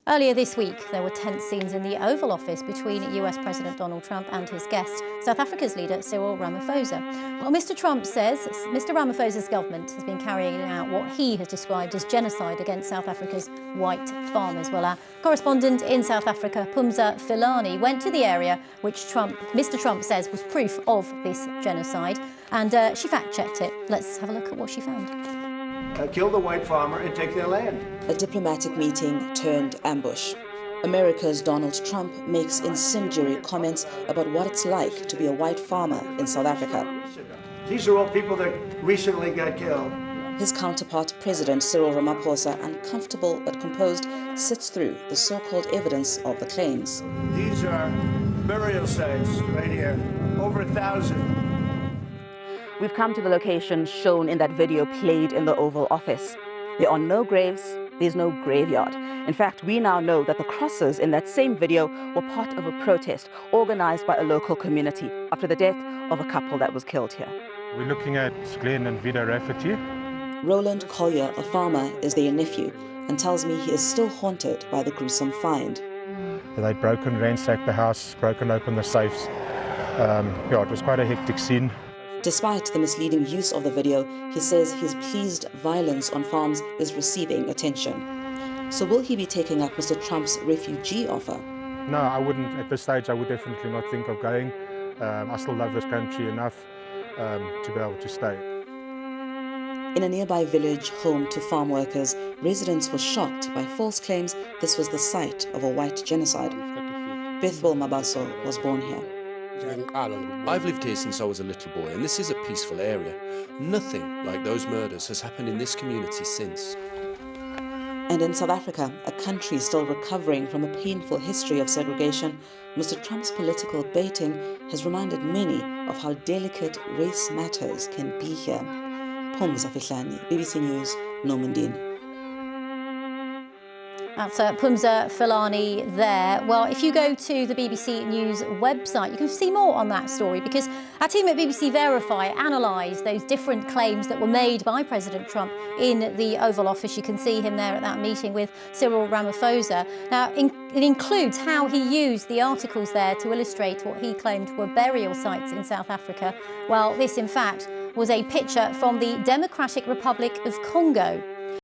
Earlier this week, there were tense scenes in the Oval Office between US President Donald Trump and his guest, South Africa's leader Cyril Ramaphosa. Well, Mr. Trump says Mr. Ramaphosa's government has been carrying out what he has described as genocide against South Africa's white farmers. Well, our correspondent in South Africa, Phumza Philani, went to the area which Mr. Trump says was proof of this genocide, and she fact-checked it. Let's have a look at what she found. Kill the white farmer and take their land. A diplomatic meeting turned ambush. America's Donald Trump makes incendiary comments about what it's like to be a white farmer in South Africa. These are all people that recently got killed. His counterpart, President Cyril Ramaphosa, uncomfortable but composed, sits through the so-called evidence of the claims. These are burial sites right here, over 1,000. We've come to the location shown in that video played in the Oval Office. There are no graves, there's no graveyard. In fact, we now know that the crosses in that same video were part of a protest organized by a local community after the death of a couple that was killed here. We're looking at Glenn and Vida Rafferty. Roland Collier, a farmer, is their nephew and tells me he is still haunted by the gruesome find. They'd ransacked the house, broken open the safes. It was quite a hectic scene. Despite the misleading use of the video, he says he's pleased violence on farms is receiving attention. So will he be taking up Mr. Trump's refugee offer? No, I wouldn't. At this stage, I would definitely not think of going. I still love this country enough to be able to stay. In a nearby village home to farm workers, residents were shocked by false claims this was the site of a white genocide. Bethwell Mabaso was born here. I've lived here since I was a little boy, and this is a peaceful area. Nothing like those murders has happened in this community since. And in South Africa, a country still recovering from a painful history of segregation, Mr. Trump's political baiting has reminded many of how delicate race matters can be here. Phumza Philani, BBC News, Nomandini. That's Phumza Philani there. Well, if you go to the BBC News website, you can see more on that story because our team at BBC Verify analysed those different claims that were made by President Trump in the Oval Office. You can see him there at that meeting with Cyril Ramaphosa. Now, it includes how he used the articles there to illustrate what he claimed were burial sites in South Africa. Well, this, in fact, was a picture from the Democratic Republic of Congo.